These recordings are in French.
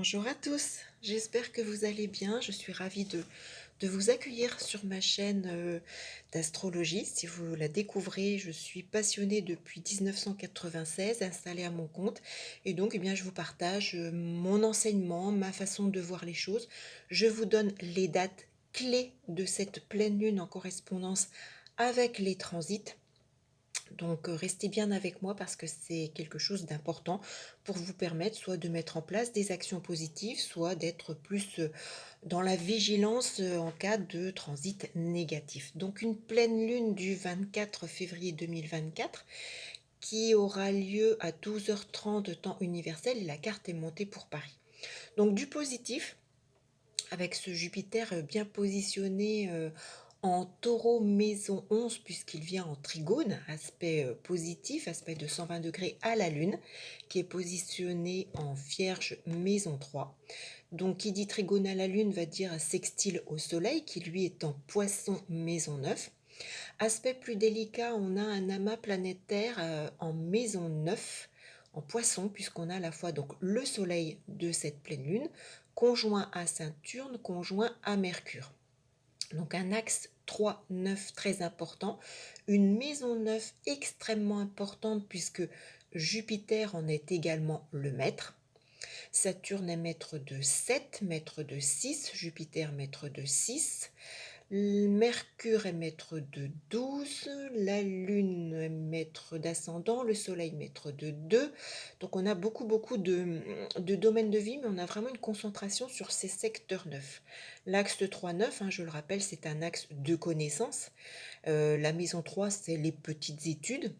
Bonjour à tous, j'espère que vous allez bien. Je suis ravie de vous accueillir sur ma chaîne d'astrologie. Si vous la découvrez, je suis passionnée depuis 1996, installée à mon compte. Et donc, eh bien, je vous partage mon enseignement, ma façon de voir les choses. Je vous donne les dates clés de cette pleine lune en correspondance avec les transits. Donc restez bien avec moi parce que c'est quelque chose d'important pour vous permettre soit de mettre en place des actions positives, soit d'être plus dans la vigilance en cas de transit négatif. Donc une pleine lune du 24 février 2024 qui aura lieu à 12h30 temps universel et la carte est montée pour Paris. Donc du positif, avec ce Jupiter bien positionné en taureau maison 11 puisqu'il vient en trigone, aspect positif, aspect de 120 degrés à la lune, qui est positionné en vierge maison 3. Donc qui dit trigone à la lune va dire sextile au soleil qui lui est en poisson maison 9. Aspect plus délicat, on a un amas planétaire en maison 9, en poisson, puisqu'on a à la fois donc le soleil de cette pleine lune, conjoint à Saturne, conjoint à Mercure. Donc un axe 3-9 très important, une maison 9 extrêmement importante puisque Jupiter en est également le maître. Saturne est maître de 7, maître de 6, Jupiter maître de 6. Mercure est maître de 12, la Lune est maître d'ascendant, le Soleil maître de 2. Donc on a beaucoup de domaines de vie, mais on a vraiment une concentration sur ces secteurs 9. L'axe 3-9, je le rappelle, c'est un axe de connaissance. La maison 3, c'est les petites études,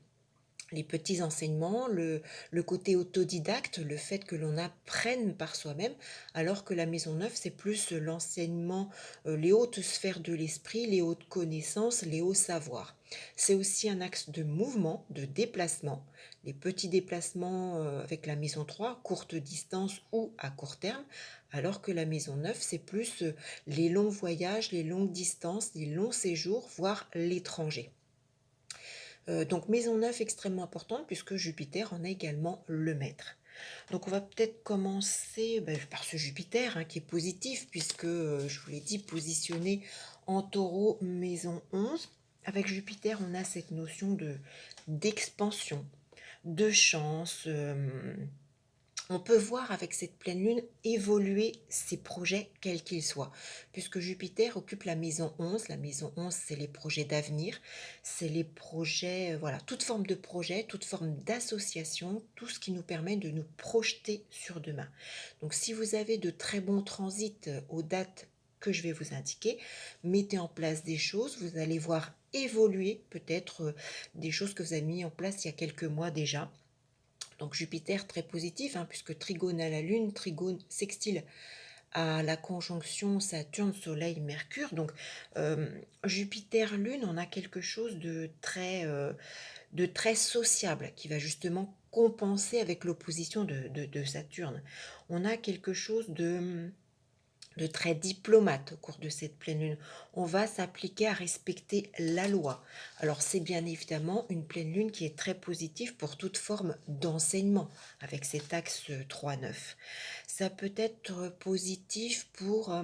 les petits enseignements, le côté autodidacte, le fait que l'on apprenne par soi-même, alors que la maison 9, c'est plus l'enseignement, les hautes sphères de l'esprit, les hautes connaissances, les hauts savoirs. C'est aussi un axe de mouvement, de déplacement, les petits déplacements avec la maison 3, courte distance ou à court terme, alors que la maison 9, c'est plus les longs voyages, les longues distances, les longs séjours, voire l'étranger. Donc maison 9 extrêmement importante puisque Jupiter en est également le maître. Donc on va peut-être commencer par ce Jupiter qui est positif puisque, je vous l'ai dit, positionné en taureau maison 11. Avec Jupiter, on a cette notion d'expansion, de chance. On peut voir avec cette pleine lune évoluer ses projets quels qu'ils soient, puisque Jupiter occupe la maison 11. La maison 11, c'est les projets d'avenir, c'est les projets, voilà, toute forme de projet, toute forme d'association, tout ce qui nous permet de nous projeter sur demain. Donc si vous avez de très bons transits aux dates que je vais vous indiquer, mettez en place des choses, vous allez voir évoluer peut-être des choses que vous avez mis en place il y a quelques mois déjà. Donc Jupiter très positif, puisque trigone à la Lune, trigone sextile à la conjonction Saturne, Soleil, Mercure. Donc Jupiter-Lune, on a quelque chose de très sociable qui va justement compenser avec l'opposition de Saturne. On a quelque chose de très diplomate au cours de cette pleine lune. On va s'appliquer à respecter la loi. Alors c'est bien évidemment une pleine lune qui est très positive pour toute forme d'enseignement avec cet axe 3-9. Ça peut être positif pour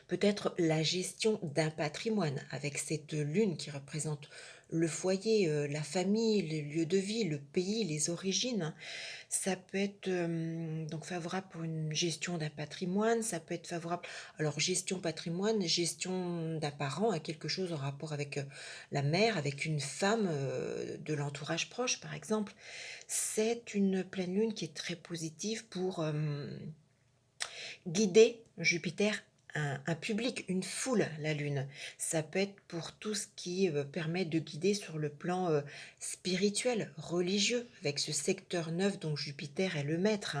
peut-être la gestion d'un patrimoine avec cette lune qui représente le foyer, la famille, les lieux de vie, le pays, les origines. Ça peut être donc favorable pour une gestion d'un patrimoine, ça peut être favorable, alors gestion patrimoine, gestion d'un parent, quelque chose en rapport avec la mère, avec une femme de l'entourage proche par exemple. C'est une pleine lune qui est très positive pour guider Jupiter un public, une foule, la Lune. Ça peut être pour tout ce qui permet de guider sur le plan spirituel, religieux, avec ce secteur 9 dont Jupiter est le maître.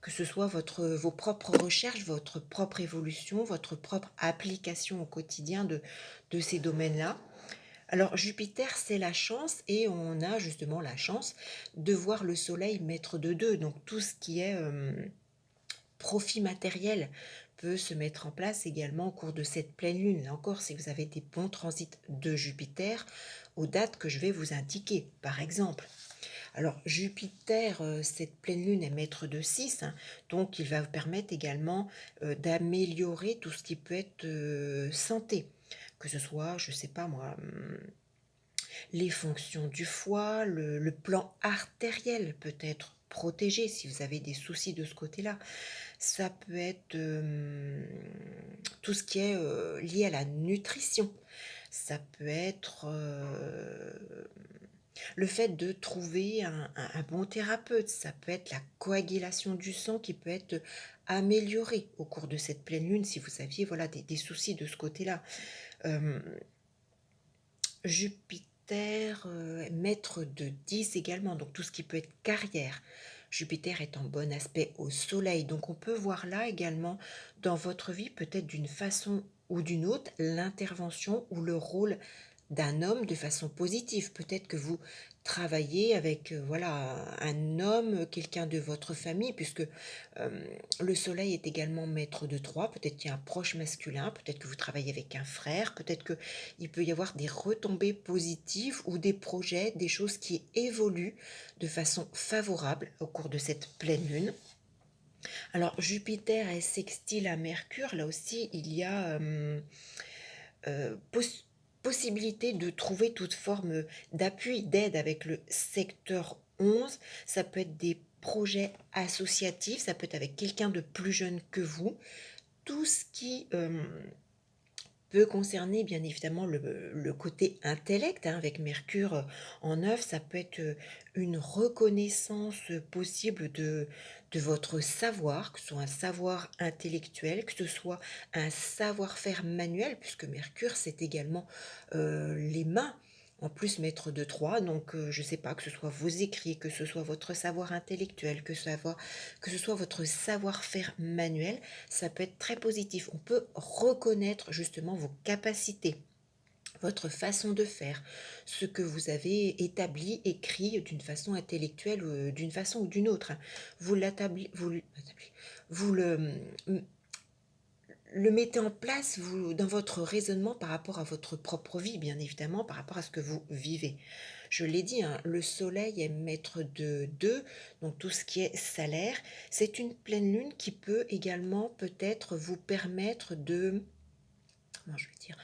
Que ce soit vos propres recherches, votre propre évolution, votre propre application au quotidien de ces domaines-là. Alors Jupiter, c'est la chance et on a justement la chance de voir le Soleil maître de deux. Donc tout ce qui est profit matériel peut se mettre en place également au cours de cette pleine lune. Là encore, si vous avez des bons transits de Jupiter aux dates que je vais vous indiquer, par exemple. Alors Jupiter, cette pleine lune est maître de 6, hein, donc il va vous permettre également, d'améliorer tout ce qui peut être, santé. Que ce soit, je sais pas moi, les fonctions du foie, le plan artériel peut être protégé si vous avez des soucis de ce côté-là. Ça peut être, tout ce qui est, lié à la nutrition. Ça peut être, le fait de trouver un bon thérapeute. Ça peut être la coagulation du sang qui peut être améliorée au cours de cette pleine lune si vous aviez, voilà, des soucis de ce côté-là. Hem Jupiter, maître de 10 également, donc tout ce qui peut être carrière. Jupiter est en bon aspect au soleil, donc on peut voir là également dans votre vie, peut-être d'une façon ou d'une autre, l'intervention ou le rôle d'un homme de façon positive. Peut-être que vous travaillez avec, voilà, un homme, quelqu'un de votre famille, puisque le soleil est également maître de 3. Peut-être qu'il y a un proche masculin, peut-être que vous travaillez avec un frère, peut-être que il peut y avoir des retombées positives ou des projets, des choses qui évoluent de façon favorable au cours de cette pleine lune. Alors Jupiter est sextile à Mercure, là aussi il y a possibilité de trouver toute forme d'appui, d'aide avec le secteur 11. Ça peut être des projets associatifs, ça peut être avec quelqu'un de plus jeune que vous. Tout ce qui peut concerner bien évidemment le côté intellect, hein, avec Mercure en œuvre, ça peut être une reconnaissance possible de votre savoir, que ce soit un savoir intellectuel, que ce soit un savoir-faire manuel, puisque Mercure c'est également les mains. En plus, maître de 3, donc je ne sais pas, que ce soit vos écrits, que ce soit votre savoir intellectuel, que ce soit votre savoir-faire manuel, ça peut être très positif. On peut reconnaître justement vos capacités, votre façon de faire, ce que vous avez établi, écrit d'une façon intellectuelle ou d'une façon ou d'une autre, hein. Vous l'établissez, vous le mettez en place vous, dans votre raisonnement par rapport à votre propre vie, bien évidemment, par rapport à ce que vous vivez. Je l'ai dit, hein, le soleil est maître de 2, donc tout ce qui est salaire. C'est une pleine lune qui peut également peut-être vous permettre de, comment je vais dire,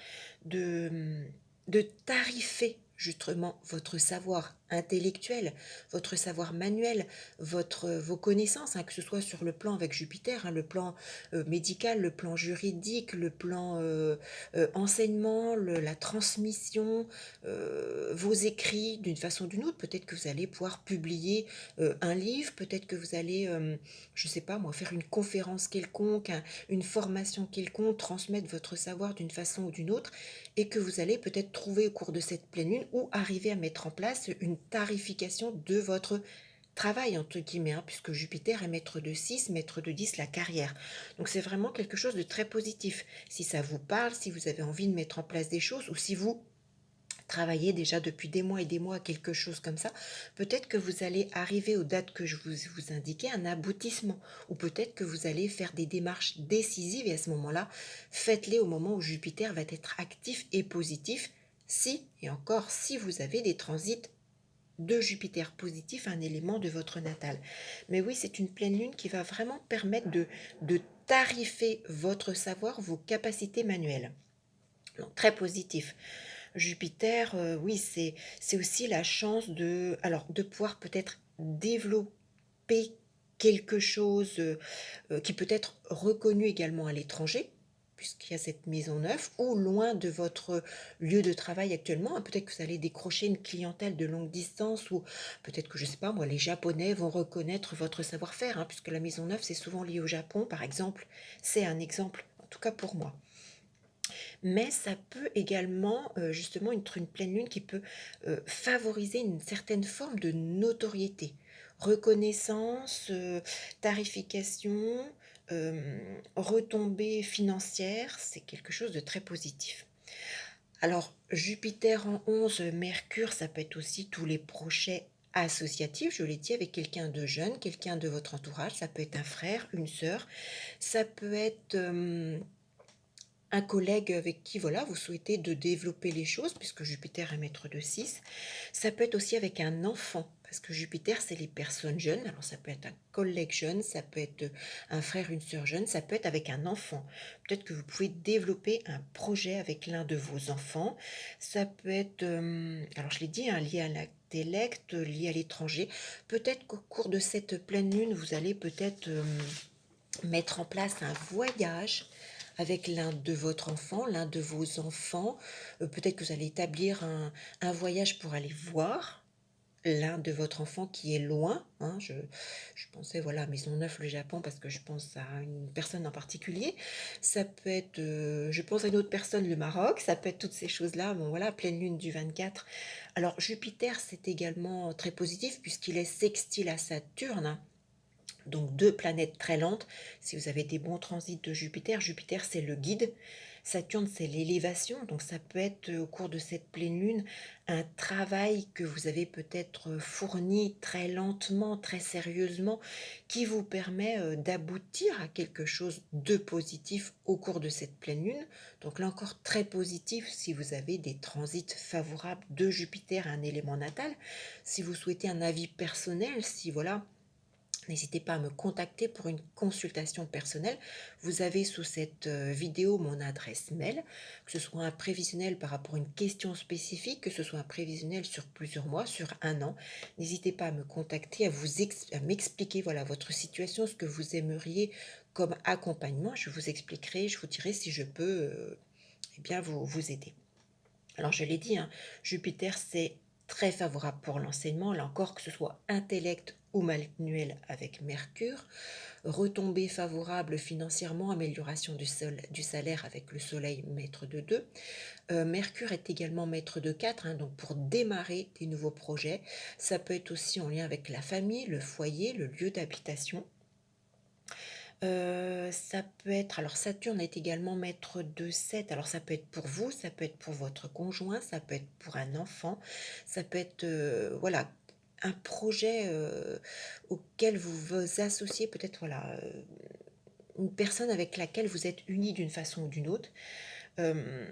de, de tarifer justement votre savoir intellectuel, votre savoir manuel, vos connaissances, hein, que ce soit sur le plan avec Jupiter, hein, le plan médical, le plan juridique, le plan enseignement, la transmission, vos écrits d'une façon ou d'une autre. Peut-être que vous allez pouvoir publier un livre, peut-être que vous allez, je ne sais pas moi, faire une conférence quelconque, une formation quelconque, transmettre votre savoir d'une façon ou d'une autre, et que vous allez peut-être trouver au cours de cette pleine lune ou arriver à mettre en place une tarification de votre travail, entre guillemets, hein, puisque Jupiter est maître de 6, maître de 10, la carrière. Donc c'est vraiment quelque chose de très positif. Si ça vous parle, si vous avez envie de mettre en place des choses, ou si vous travaillez déjà depuis des mois et des mois à quelque chose comme ça, peut-être que vous allez arriver aux dates que je vous indiquais, un aboutissement, ou peut-être que vous allez faire des démarches décisives, et à ce moment-là, faites-les au moment où Jupiter va être actif et positif, si, et encore, si vous avez des transits de Jupiter positif, un élément de votre natal. Mais oui, c'est une pleine lune qui va vraiment permettre de tarifer votre savoir, vos capacités manuelles. Donc, très positif. Jupiter, oui, c'est aussi la chance de, alors, de pouvoir peut-être développer quelque chose qui peut être reconnu également à l'étranger, puisqu'il y a cette maison neuve, ou loin de votre lieu de travail actuellement, hein. Peut-être que vous allez décrocher une clientèle de longue distance, ou peut-être que, je ne sais pas moi, les Japonais vont reconnaître votre savoir-faire, hein, puisque la maison neuve, c'est souvent lié au Japon, par exemple. C'est un exemple, en tout cas pour moi. Mais ça peut également, justement, être une pleine lune qui peut favoriser une certaine forme de notoriété, reconnaissance, tarification, retombées financières, c'est quelque chose de très positif. Alors, Jupiter en 11, Mercure, ça peut être aussi tous les projets associatifs, je l'ai dit, avec quelqu'un de jeune, quelqu'un de votre entourage, ça peut être un frère, une sœur, ça peut être un collègue avec qui, voilà, vous souhaitez de développer les choses, puisque Jupiter est maître de 6. Ça peut être aussi avec un enfant, parce que Jupiter, c'est les personnes jeunes. Alors, ça peut être un collègue jeune, ça peut être un frère, une sœur jeune, ça peut être avec un enfant. Peut-être que vous pouvez développer un projet avec l'un de vos enfants. Ça peut être, alors je l'ai dit, hein, lié à l'intellect, lié à l'étranger. Peut-être qu'au cours de cette pleine lune, vous allez peut-être mettre en place un voyage avec l'un de votre enfant, l'un de vos enfants. Peut-être que vous allez établir un voyage pour aller voir l'un de votre enfant qui est loin, hein. Je pensais, voilà, Maisonneuve, le Japon, parce que je pense à une personne en particulier. Ça peut être, je pense à une autre personne, le Maroc. Ça peut être toutes ces choses-là. Bon, voilà, pleine lune du 24. Alors, Jupiter, c'est également très positif puisqu'il est sextile à Saturne, hein. Donc deux planètes très lentes. Si vous avez des bons transits de Jupiter, Jupiter c'est le guide, Saturne c'est l'élévation. Donc ça peut être au cours de cette pleine lune un travail que vous avez peut-être fourni très lentement, très sérieusement, qui vous permet d'aboutir à quelque chose de positif au cours de cette pleine lune. Donc là encore très positif si vous avez des transits favorables de Jupiter, un élément natal. Si vous souhaitez un avis personnel, si voilà, n'hésitez pas à me contacter pour une consultation personnelle. Vous avez sous cette vidéo mon adresse mail, que ce soit un prévisionnel par rapport à une question spécifique, que ce soit un prévisionnel sur plusieurs mois, sur un an. N'hésitez pas à me contacter, à m'expliquer voilà, votre situation, ce que vous aimeriez comme accompagnement. Je vous expliquerai, je vous dirai si je peux eh bien vous aider. Alors je l'ai dit, hein, Jupiter c'est très favorable pour l'enseignement, là encore que ce soit intellect ou manuel avec Mercure, retombée favorable financièrement, amélioration du salaire avec le Soleil maître de 2. Mercure est également maître de 4, hein, donc pour démarrer des nouveaux projets. Ça peut être aussi en lien avec la famille, le foyer, le lieu d'habitation. Ça peut être alors Saturne est également maître de 7. Alors ça peut être pour vous, ça peut être pour votre conjoint, ça peut être pour un enfant, ça peut être, voilà, un projet, auquel vous vous associez peut-être, voilà, une personne avec laquelle vous êtes unis d'une façon ou d'une autre. Hem,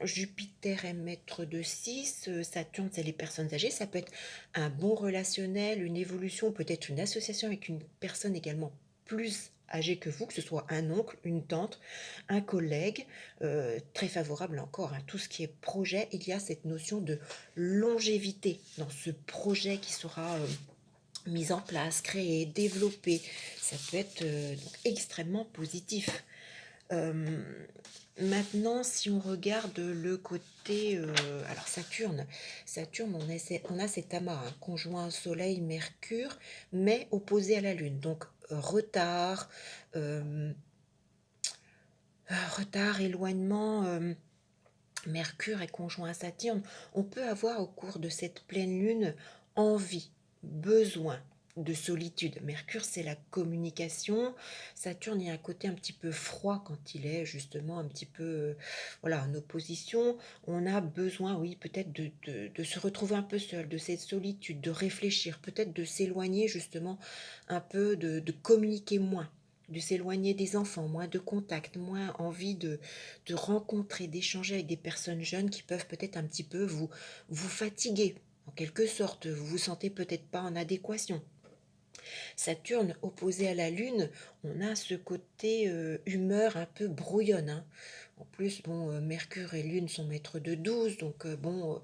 Jupiter est maître de 6, Saturne, c'est les personnes âgées. Ça peut être un bon relationnel, une évolution, peut-être une association avec une personne également plus âgée que vous, que ce soit un oncle, une tante, un collègue, très favorable encore, hein. Tout ce qui est projet, il y a cette notion de longévité dans ce projet qui sera, mis en place, créé, développé. Ça peut être, donc extrêmement positif. Hem, Maintenant, si on regarde le côté, alors Saturne, on a cet amas, hein, conjoint Soleil-Mercure, mais opposé à la Lune. Donc, hem, retard, éloignement, Mercure est conjoint à Saturne. On peut avoir au cours de cette pleine lune envie, besoin de solitude. Mercure, c'est la communication. Saturne, il y a un côté un petit peu froid quand il est justement un petit peu voilà, en opposition. On a besoin, oui, peut-être de se retrouver un peu seul, de cette solitude, de réfléchir, peut-être de s'éloigner justement un peu, de communiquer moins, de s'éloigner des enfants, moins de contact, moins envie de rencontrer, d'échanger avec des personnes jeunes qui peuvent peut-être un petit peu vous fatiguer. En quelque sorte, vous vous sentez peut-être pas en adéquation. Saturne opposé à la Lune, on a ce côté humeur un peu brouillonne, hein. En plus, bon, Mercure et Lune sont maîtres de 12, donc bon,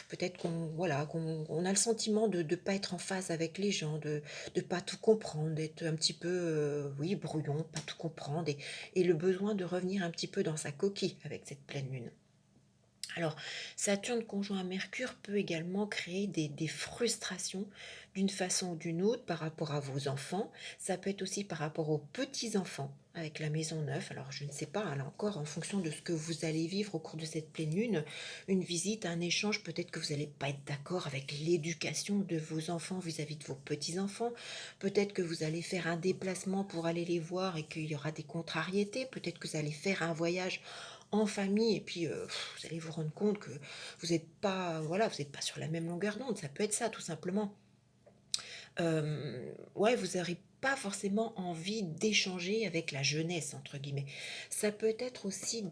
peut-être qu'on voilà, qu'on on a le sentiment de ne pas être en phase avec les gens, de ne pas tout comprendre, d'être un petit peu, oui, brouillon, pas tout comprendre, et le besoin de revenir un petit peu dans sa coquille avec cette pleine lune. Alors, Saturne conjoint à Mercure peut également créer des frustrations d'une façon ou d'une autre par rapport à vos enfants. Ça peut être aussi par rapport aux petits-enfants avec la maison neuve. Alors, je ne sais pas, là encore, en fonction de ce que vous allez vivre au cours de cette pleine lune, une visite, un échange, peut-être que vous n'allez pas être d'accord avec l'éducation de vos enfants vis-à-vis de vos petits-enfants. Peut-être que vous allez faire un déplacement pour aller les voir et qu'il y aura des contrariétés. Peut-être que vous allez faire un voyage en famille et puis vous allez vous rendre compte que vous n'êtes pas voilà, vous n'êtes pas sur la même longueur d'onde, ça peut être ça tout simplement. Ouais, vous aurez pas forcément envie d'échanger avec la «jeunesse» entre guillemets. Ça peut être aussi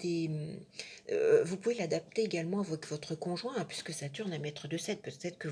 vous pouvez l'adapter également avec votre conjoint, hein, puisque Saturne est maître de 7. Peut-être que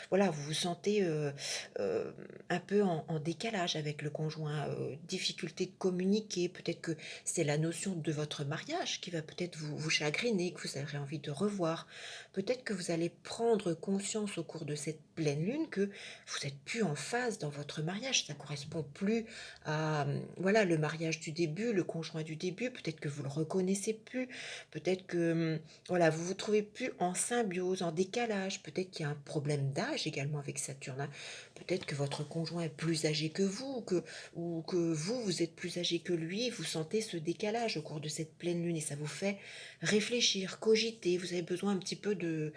voilà, vous vous sentez, heu, un peu en décalage avec le conjoint, difficulté de communiquer, peut-être que c'est la notion de votre mariage qui va peut-être vous chagriner, que vous avez envie de revoir. Peut-être que vous allez prendre conscience au cours de cette pleine lune que vous êtes plus en phase dans votre mariage. Ça correspond plus à, voilà, le mariage du début, le conjoint du début. Peut-être que vous le reconnaissez plus. Peut-être que, voilà, vous vous trouvez plus en symbiose, en décalage. Peut-être qu'il y a un problème d'âge également avec Saturne, hein. Peut-être que votre conjoint est plus âgé que vous, ou que vous, vous êtes plus âgé que lui. Vous sentez ce décalage au cours de cette pleine lune et ça vous fait réfléchir, cogiter. Vous avez besoin un petit peu de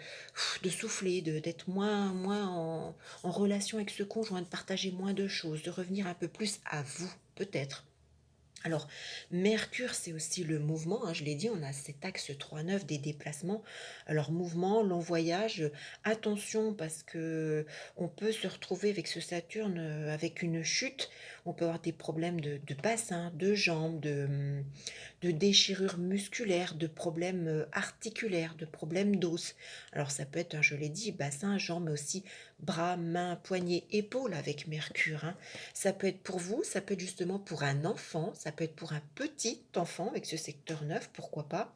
souffler, d'être moins en relation avec ce conjoint, de partager moins de choses, de revenir un peu plus à vous, peut-être. Alors, Mercure, c'est aussi le mouvement, hein, je l'ai dit, on a cet axe 3-9 des déplacements. Alors, mouvement, long voyage, attention parce que on peut se retrouver avec ce Saturne avec une chute. On peut avoir des problèmes de bassin, de jambes, de déchirures musculaires, de problèmes articulaires, de problèmes d'os. Alors, ça peut être, hein, je l'ai dit, bassin, jambes, mais aussi bras, mains, poignets, épaules avec Mercure, hein. Ça peut être pour vous, ça peut être justement pour un enfant, ça peut être pour un petit enfant avec ce secteur 9, pourquoi pas.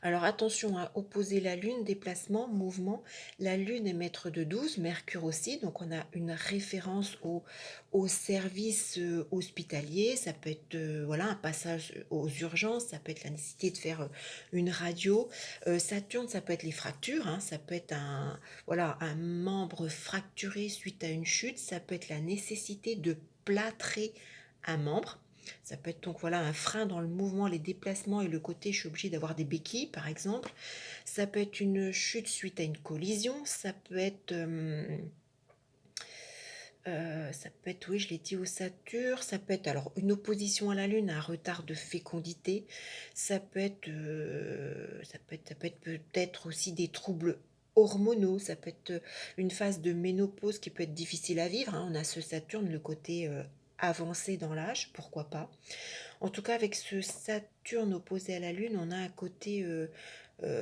Alors attention à opposer la Lune, déplacement, mouvement. La Lune est maître de 12, Mercure aussi, donc on a une référence au service hospitalier. Ça peut être voilà, un passage aux urgences, ça peut être la nécessité de faire une radio. Saturne, ça peut être les fractures, hein, ça peut être voilà, un membre fracturé suite à une chute, ça peut être la nécessité de plâtrer un membre. Ça peut être donc voilà un frein dans le mouvement, les déplacements et le côté je suis obligée d'avoir des béquilles par exemple. Ça peut être une chute suite à une collision. Ça peut être, oui, je l'ai dit, au Saturne. Ça peut être alors une opposition à la Lune, un retard de fécondité. Ça peut être peut-être aussi des troubles hormonaux. Ça peut être une phase de ménopause qui peut être difficile à vivre, hein. On a ce Saturne, le côté avancé dans l'âge, pourquoi pas. En tout cas, avec ce Saturne opposé à la Lune, on a un côté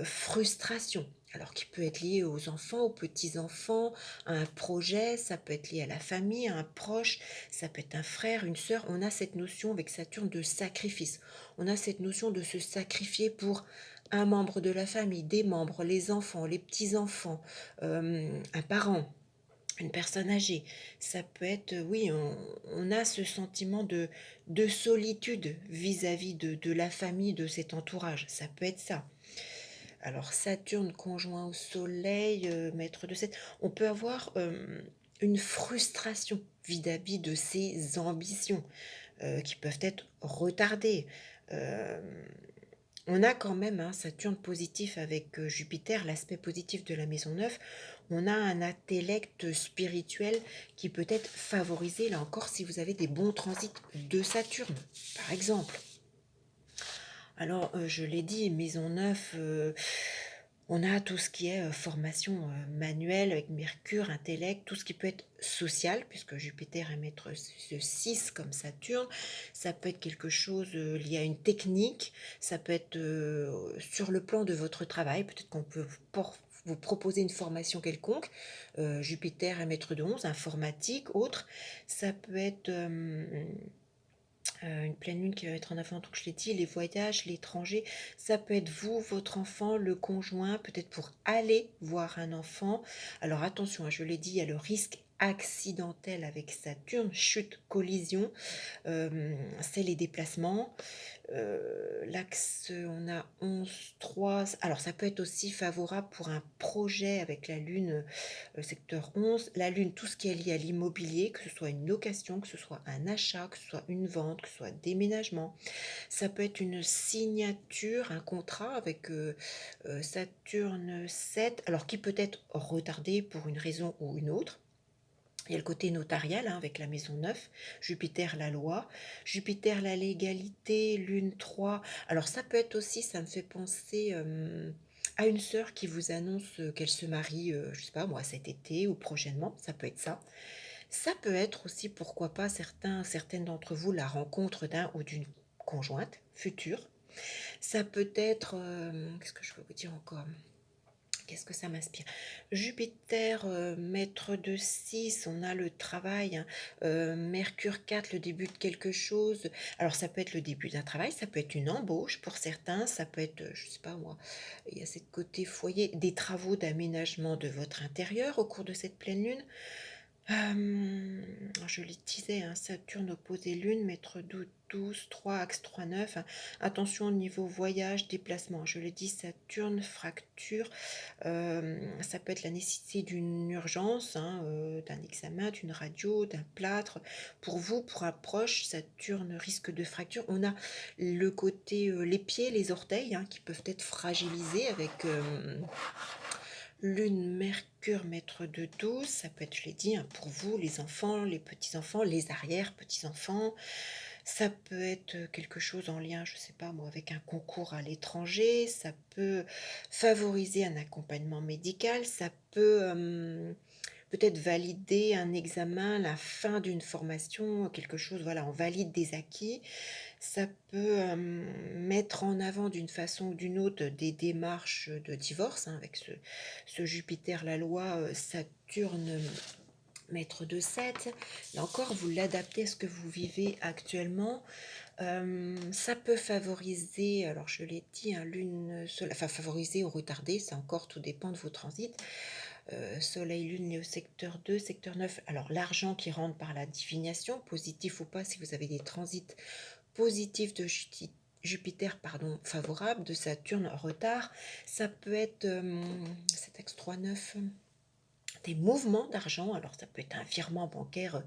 frustration. Alors, qui peut être lié aux enfants, aux petits-enfants, à un projet, ça peut être lié à la famille, à un proche, ça peut être un frère, une sœur. On a cette notion avec Saturne de sacrifice. On a cette notion de se sacrifier pour un membre de la famille, des membres, les enfants, les petits-enfants, un parent, une personne âgée. Ça peut être, oui, on a ce sentiment de solitude vis-à-vis de la famille, de cet entourage. Ça peut être ça. Alors, Saturne conjoint au Soleil, maître de 7, on peut avoir une frustration vis-à-vis de ses ambitions qui peuvent être retardées. Euh, on a quand même un Saturne positif avec Jupiter, l'aspect positif de la maison 9. On a un intellect spirituel qui peut être favorisé, là encore, si vous avez des bons transits de Saturne, par exemple. Alors, je l'ai dit, maison 9, on a tout ce qui est formation manuelle avec Mercure, intellect, tout ce qui peut être social, puisque Jupiter est maître de 6 comme Saturne. Ça peut être quelque chose lié à une technique, ça peut être sur le plan de votre travail, peut-être qu'on peut vous proposer une formation quelconque. Jupiter est maître de 11, informatique, autre. Ça peut être une pleine lune qui va être en avant, donc je l'ai dit, les voyages, l'étranger, ça peut être vous, votre enfant, le conjoint, peut-être pour aller voir un enfant. Alors attention, hein, je l'ai dit, il y a le risque accidentel avec Saturne, chute, collision, c'est les déplacements. L'axe, on a 11-3. Alors, ça peut être aussi favorable pour un projet avec la Lune, secteur 11. La Lune, tout ce qui est lié à l'immobilier, que ce soit une location, que ce soit un achat, que ce soit une vente, que ce soit un déménagement. Ça peut être une signature, un contrat avec Saturne 7, alors qui peut être retardé pour une raison ou une autre. Il y a le côté notarial hein, avec la maison 9, Jupiter la loi, Jupiter la légalité, Lune 3. Alors ça peut être aussi, ça me fait penser à une sœur qui vous annonce qu'elle se marie, je sais pas moi, cet été ou prochainement, ça peut être ça. Ça peut être aussi, pourquoi pas, certaines d'entre vous, la rencontre d'un ou d'une conjointe future. Ça peut être, qu'est-ce que je peux vous dire encore? Qu'est-ce que ça m'inspire? Jupiter, maître de 6, on a le travail, hein, Mercure 4, le début de quelque chose. Alors ça peut être le début d'un travail, ça peut être une embauche pour certains, ça peut être, je sais pas moi, il y a cette côté foyer, des travaux d'aménagement de votre intérieur au cours de cette pleine lune. Je le disais, hein, Saturne opposé Lune, maître d'août 12, 3, axe 3, 9. Hein. Attention au niveau voyage, déplacement. Je l'ai dit, Saturne, fracture. Ça peut être la nécessité d'une urgence, hein, d'un examen, d'une radio, d'un plâtre. Pour vous, pour un proche, Saturne risque de fracture. On a le côté, les pieds, les orteils, hein, qui peuvent être fragilisés avec Lune, Mercure, maître de 12, ça peut être, je l'ai dit, hein, pour vous, les enfants, les petits-enfants, les arrière-petits-enfants. Ça peut être quelque chose en lien, je ne sais pas moi, avec un concours à l'étranger. Ça peut favoriser un accompagnement médical. Ça peut peut-être valider un examen, la fin d'une formation, quelque chose, voilà, on valide des acquis. Ça peut, mettre en avant d'une façon ou d'une autre des démarches de divorce, hein, avec ce Jupiter, la loi, Saturne, maître de 7. Là encore, vous l'adaptez à ce que vous vivez actuellement. Ça peut favoriser, alors je l'ai dit, hein, lune, soleil, enfin favoriser ou retarder, ça encore tout dépend de vos transits. Soleil, lune, né au secteur 2, secteur 9. Alors l'argent qui rentre par la divination, positif ou pas, si vous avez des transits positif de Jupiter, pardon, favorable, de Saturne retard, ça peut être cet axe 3-9, des mouvements d'argent. Alors ça peut être un virement bancaire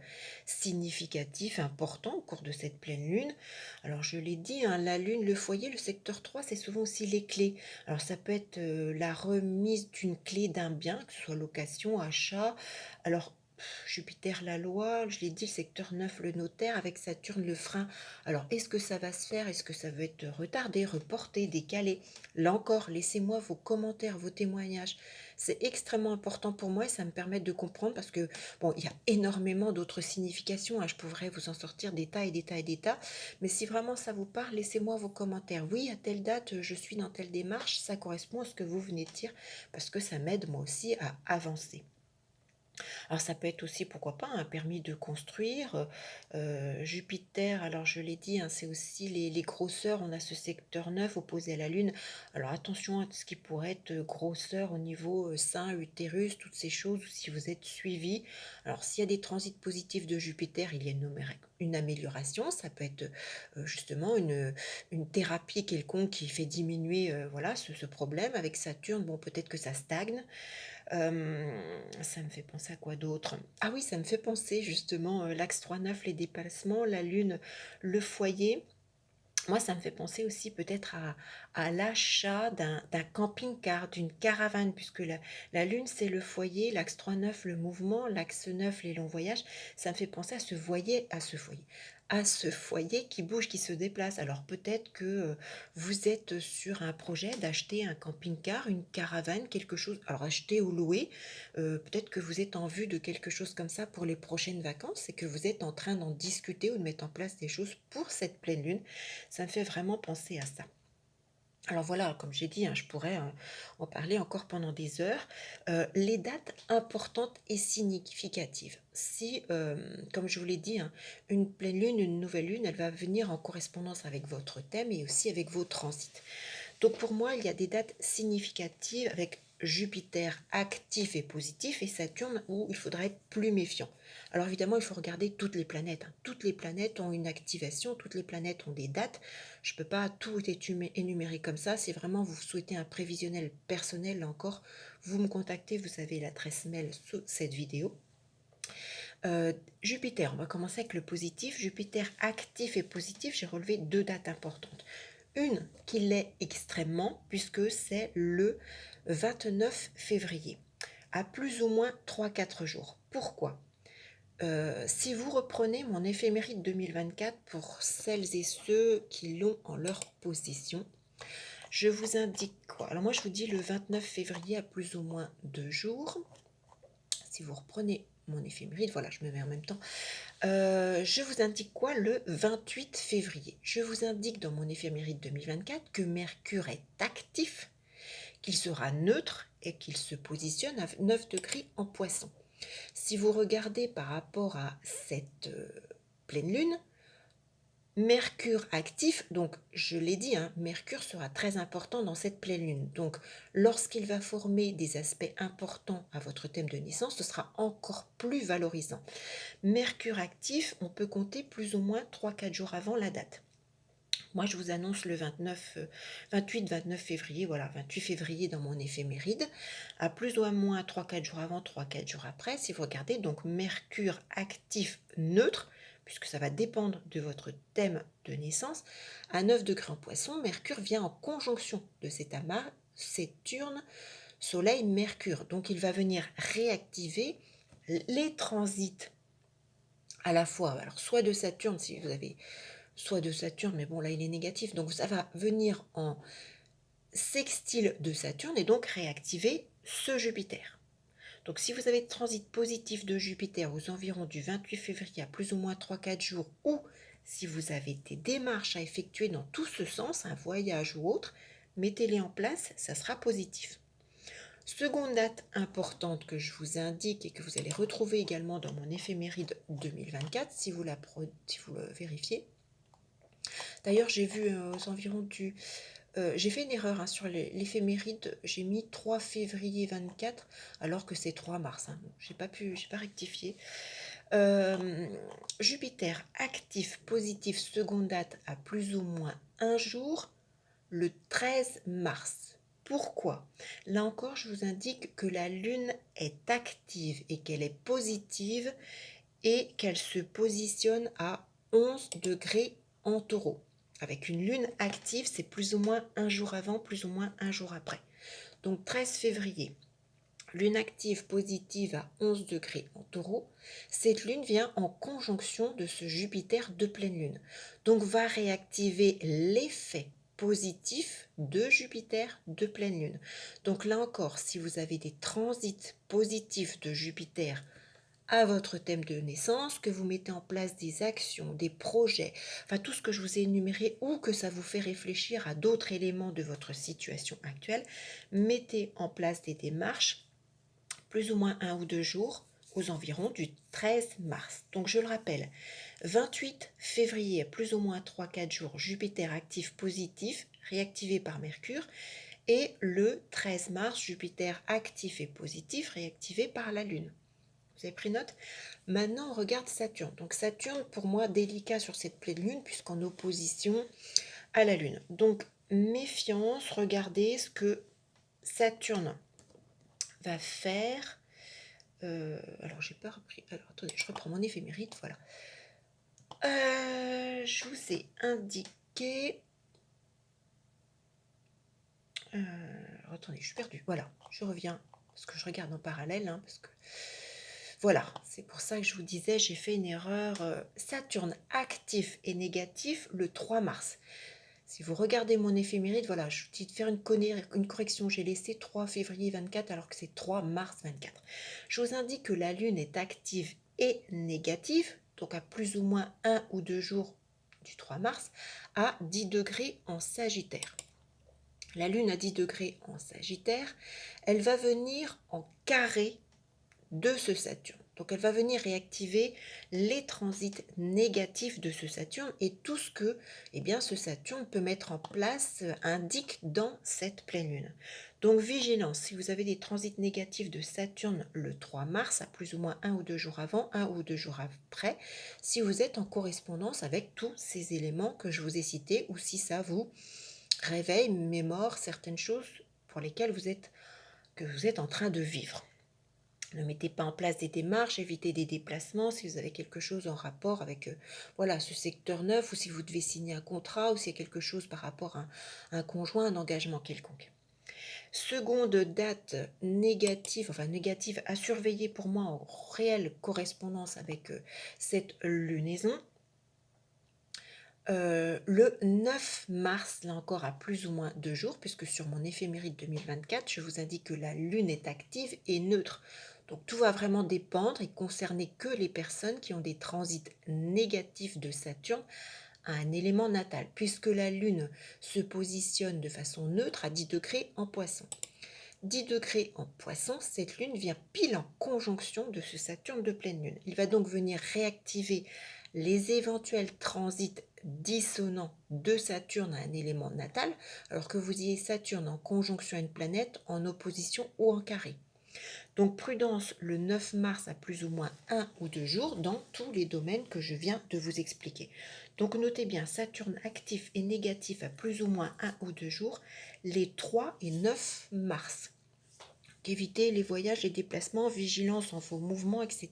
significatif, important au cours de cette pleine lune. Alors je l'ai dit, hein, la lune, le foyer, le secteur 3, c'est souvent aussi les clés. Alors ça peut être la remise d'une clé d'un bien, que ce soit location, achat. Alors Jupiter, la loi, je l'ai dit, le secteur 9, le notaire, avec Saturne, le frein. Alors, est-ce que ça va se faire? Est-ce que ça va être retardé, reporté, décalé? Là encore, laissez-moi vos commentaires, vos témoignages. C'est extrêmement important pour moi et ça me permet de comprendre parce que, bon, il y a énormément d'autres significations. Hein, je pourrais vous en sortir des tas et des tas et des tas. Mais si vraiment ça vous parle, laissez-moi vos commentaires. Oui, à telle date, je suis dans telle démarche, ça correspond à ce que vous venez de dire parce que ça m'aide moi aussi à avancer. Alors ça peut être aussi, pourquoi pas, un permis de construire. Jupiter, alors je l'ai dit, hein, c'est aussi les grosseurs. On a ce secteur 9 opposé à la Lune. Alors attention à ce qui pourrait être grosseur au niveau sein, utérus, toutes ces choses, ou si vous êtes suivi. Alors s'il y a des transits positifs de Jupiter, il y a une amélioration. Ça peut être justement une thérapie quelconque qui fait diminuer voilà, ce problème. Avec Saturne, bon, peut-être que ça stagne. Ça me fait penser à quoi d'autre? Ah oui, ça me fait penser justement, l'axe 3-9, les déplacements, la lune, le foyer. Moi, ça me fait penser aussi peut-être à l'achat d'un camping-car, d'une caravane, puisque la lune, c'est le foyer, l'axe 3-9, le mouvement, l'axe 9, les longs voyages. Ça me fait penser à ce foyer qui bouge, qui se déplace. Alors peut-être que vous êtes sur un projet d'acheter un camping-car, une caravane, quelque chose, alors acheter ou louer. Peut-être que vous êtes en vue de quelque chose comme ça pour les prochaines vacances et que vous êtes en train d'en discuter ou de mettre en place des choses pour cette pleine lune. Ça me fait vraiment penser à ça. Alors voilà, comme j'ai dit, hein, je pourrais en parler encore pendant des heures. Les dates importantes et significatives. Si, comme je vous l'ai dit, hein, une pleine lune, une nouvelle lune, elle va venir en correspondance avec votre thème et aussi avec vos transits. Donc pour moi, il y a des dates significatives avec Jupiter actif et positif et Saturne où il faudra être plus méfiant. Alors évidemment, il faut regarder toutes les planètes. Hein. Toutes les planètes ont une activation, toutes les planètes ont des dates. Je ne peux pas tout énumérer comme ça. Si vraiment vous souhaitez un prévisionnel personnel, là encore, vous me contactez, vous avez l'adresse mail sous cette vidéo. Jupiter, on va commencer avec le positif. Jupiter actif et positif, j'ai relevé deux dates importantes. Une qui l'est extrêmement, puisque c'est le 29 février, à plus ou moins 3-4 jours. Pourquoi? Si vous reprenez mon éphéméride 2024 pour celles et ceux qui l'ont en leur possession, je vous indique quoi? Alors moi je vous dis le 29 février à plus ou moins 2 jours. Si vous reprenez mon éphéméride, voilà, je me mets en même temps. Je vous indique quoi le 28 février? Je vous indique dans mon éphéméride 2024 que Mercure est actif, qu'il sera neutre et qu'il se positionne à 9 degrés en Poisson. Si vous regardez par rapport à cette pleine lune, Mercure actif, donc je l'ai dit, hein, Mercure sera très important dans cette pleine lune. Donc lorsqu'il va former des aspects importants à votre thème de naissance, ce sera encore plus valorisant. Mercure actif, on peut compter plus ou moins 3-4 jours avant la date. Moi, je vous annonce le 28-29 février, voilà, 28 février dans mon éphéméride, à plus ou moins 3-4 jours avant, 3-4 jours après, si vous regardez, donc Mercure actif neutre, puisque ça va dépendre de votre thème de naissance, à 9 degrés en Poisson, Mercure vient en conjonction de cet amas Saturne, Soleil, Mercure. Donc il va venir réactiver les transits à la fois, alors soit de Saturne, si vous avez soit de Saturne, mais bon là il est négatif, donc ça va venir en sextile de Saturne et donc réactiver ce Jupiter. Donc si vous avez de transit positif de Jupiter aux environs du 28 février à plus ou moins 3-4 jours, ou si vous avez des démarches à effectuer dans tout ce sens, un voyage ou autre, mettez-les en place, ça sera positif. Seconde date importante que je vous indique et que vous allez retrouver également dans mon éphéméride 2024, si vous le vérifiez. D'ailleurs, j'ai vu aux environs du... j'ai fait une erreur hein, sur l'éphéméride, j'ai mis 3 février 24 alors que c'est 3 mars. Hein. J'ai pas rectifier. Jupiter actif, positif, seconde date à plus ou moins un jour, le 13 mars. Pourquoi? Là encore, je vous indique que la Lune est active et qu'elle est positive et qu'elle se positionne à 11 degrés en Taureau. Avec une Lune active, c'est plus ou moins un jour avant, plus ou moins un jour après. Donc 13 février, Lune active positive à 11 degrés en Taureau. Cette Lune vient en conjonction de ce Jupiter de pleine Lune. Donc va réactiver l'effet positif de Jupiter de pleine Lune. Donc là encore, si vous avez des transits positifs de Jupiter à votre thème de naissance, que vous mettez en place des actions, des projets, enfin tout ce que je vous ai énuméré ou que ça vous fait réfléchir à d'autres éléments de votre situation actuelle, mettez en place des démarches plus ou moins 1 ou 2 jours aux environs du 13 mars. Donc je le rappelle, 28 février, plus ou moins 3-4 jours, Jupiter actif positif, réactivé par Mercure, et le 13 mars, Jupiter actif et positif, réactivé par la Lune. Vous avez pris note? Maintenant, on regarde Saturne. Donc Saturne, pour moi, délicat sur cette pleine lune, puisqu'en opposition à la Lune. Donc, méfiance, regardez ce que Saturne va faire. Alors, j'ai pas repris. Alors, attendez, je reprends mon éphéméride, voilà. Je vous ai indiqué... attendez, je suis perdue. Voilà, je reviens, parce que je regarde en parallèle, hein, parce que... Voilà, c'est pour ça que je vous disais, j'ai fait une erreur. Saturne actif et négatif le 3 mars. Si vous regardez mon éphéméride, voilà, je vous dis de faire une correction. J'ai laissé 3 février 24 alors que c'est 3 mars 24. Je vous indique que la Lune est active et négative, donc à plus ou moins 1 ou 2 jours du 3 mars, à 10 degrés en Sagittaire. La Lune à 10 degrés en Sagittaire, elle va venir en carré de ce Saturne. Donc elle va venir réactiver les transits négatifs de ce Saturne et tout ce que ce Saturne peut mettre en place indique dans cette pleine lune. Donc vigilance, si vous avez des transits négatifs de Saturne le 3 mars, à plus ou moins 1 ou 2 jours avant, 1 ou 2 jours après, si vous êtes en correspondance avec tous ces éléments que je vous ai cités ou si ça vous réveille, mémore certaines choses pour lesquelles que vous êtes en train de vivre. Ne mettez pas en place des démarches, évitez des déplacements si vous avez quelque chose en rapport avec ce secteur neuf ou si vous devez signer un contrat ou s'il y a quelque chose par rapport à un conjoint, un engagement quelconque. Seconde date négative à surveiller pour moi en réelle correspondance avec cette lunaison. Le 9 mars, là encore à plus ou moins 2 jours, puisque sur mon éphéméride 2024, je vous indique que la Lune est active et neutre. Donc tout va vraiment dépendre et concerner que les personnes qui ont des transits négatifs de Saturne à un élément natal, puisque la Lune se positionne de façon neutre à 10 degrés en Poisson. 10 degrés en Poisson, cette Lune vient pile en conjonction de ce Saturne de pleine Lune. Il va donc venir réactiver les éventuels transits dissonants de Saturne à un élément natal, alors que vous ayez Saturne en conjonction à une planète, en opposition ou en carré. Donc prudence le 9 mars à plus ou moins 1 ou 2 jours dans tous les domaines que je viens de vous expliquer. Donc notez bien, Saturne actif et négatif à plus ou moins 1 ou 2 jours, les 3 et 9 mars. Évitez les voyages, les déplacements, vigilance en vos mouvements, etc.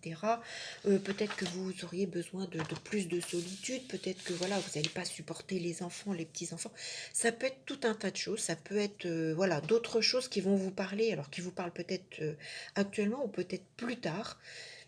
Peut-être que vous auriez besoin de plus de solitude, peut-être que voilà, vous n'allez pas supporter les enfants, les petits-enfants. Ça peut être tout un tas de choses, ça peut être voilà, d'autres choses qui vont vous parler, alors qui vous parlent peut-être actuellement ou peut-être plus tard.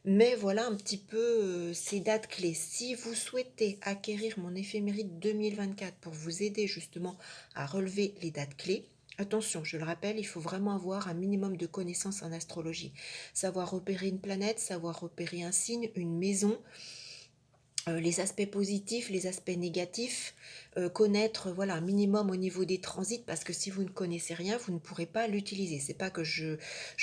Mais voilà un petit peu ces dates clés. Si vous souhaitez acquérir mon éphéméride 2024 pour vous aider justement à relever les dates clés, attention, je le rappelle, il faut vraiment avoir un minimum de connaissances en astrologie. Savoir repérer une planète, savoir repérer un signe, une maison, les aspects positifs, les aspects négatifs, connaître voilà un minimum au niveau des transits, parce que si vous ne connaissez rien, vous ne pourrez pas l'utiliser. C'est pas que je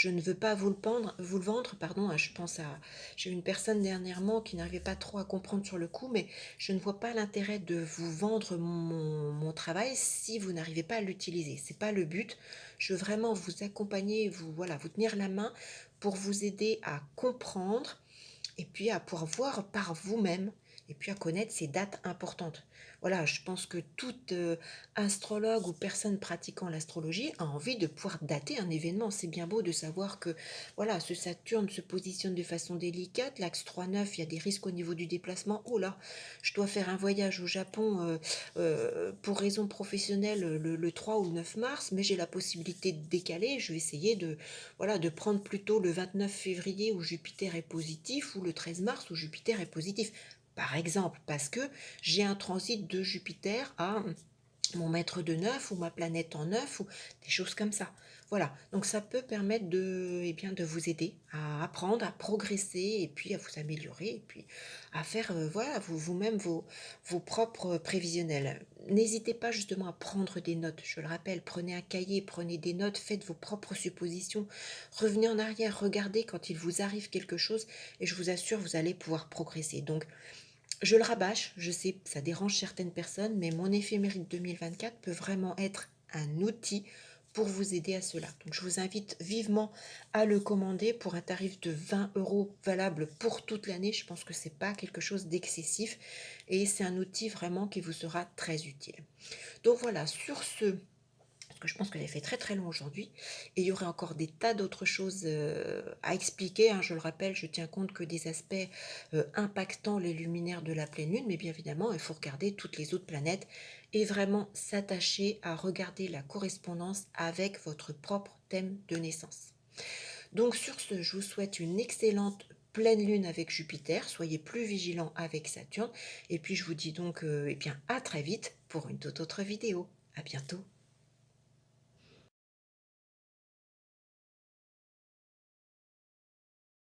ne veux pas vous le vendre, pardon, hein. Je pense à j'ai eu une personne dernièrement qui n'arrivait pas trop à comprendre sur le coup, mais je ne vois pas l'intérêt de vous vendre mon travail si vous n'arrivez pas à l'utiliser. C'est pas le but. Je veux vraiment vous accompagner, vous voilà, vous tenir la main pour vous aider à comprendre et puis à pouvoir voir par vous-même et puis à connaître ces dates importantes. Voilà, je pense que tout astrologue ou personne pratiquant l'astrologie a envie de pouvoir dater un événement. C'est bien beau de savoir que voilà, ce Saturne se positionne de façon délicate, l'axe 3-9, il y a des risques au niveau du déplacement. Oh là, je dois faire un voyage au Japon pour raison professionnelle le 3 ou le 9 mars, mais j'ai la possibilité de décaler. Je vais essayer de, voilà, de prendre plutôt le 29 février où Jupiter est positif ou le 13 mars où Jupiter est positif. Par exemple, parce que j'ai un transit de Jupiter à mon maître de 9 ou ma planète en 9 ou des choses comme ça. Voilà, donc ça peut permettre de, eh bien, de vous aider à apprendre, à progresser et puis à vous améliorer et puis à faire voilà, vous-même vos propres prévisionnels. N'hésitez pas justement à prendre des notes, je le rappelle, prenez un cahier, prenez des notes, faites vos propres suppositions, revenez en arrière, regardez quand il vous arrive quelque chose et je vous assure, vous allez pouvoir progresser. Donc, je le rabâche, je sais, ça dérange certaines personnes, mais mon éphéméride 2024 peut vraiment être un outil pour vous aider à cela. Donc je vous invite vivement à le commander pour un tarif de 20 € valable pour toute l'année. Je pense que c'est pas quelque chose d'excessif et c'est un outil vraiment qui vous sera très utile. Donc voilà, sur ce, parce que je pense que j'ai fait très très long aujourd'hui, et il y aurait encore des tas d'autres choses à expliquer, hein. Je le rappelle, je tiens compte que des aspects impactant les luminaires de la pleine lune, mais bien évidemment, il faut regarder toutes les autres planètes et vraiment s'attacher à regarder la correspondance avec votre propre thème de naissance. Donc sur ce, je vous souhaite une excellente pleine lune avec Jupiter, soyez plus vigilants avec Saturne, et puis je vous dis donc eh bien, à très vite pour une toute autre vidéo. À bientôt.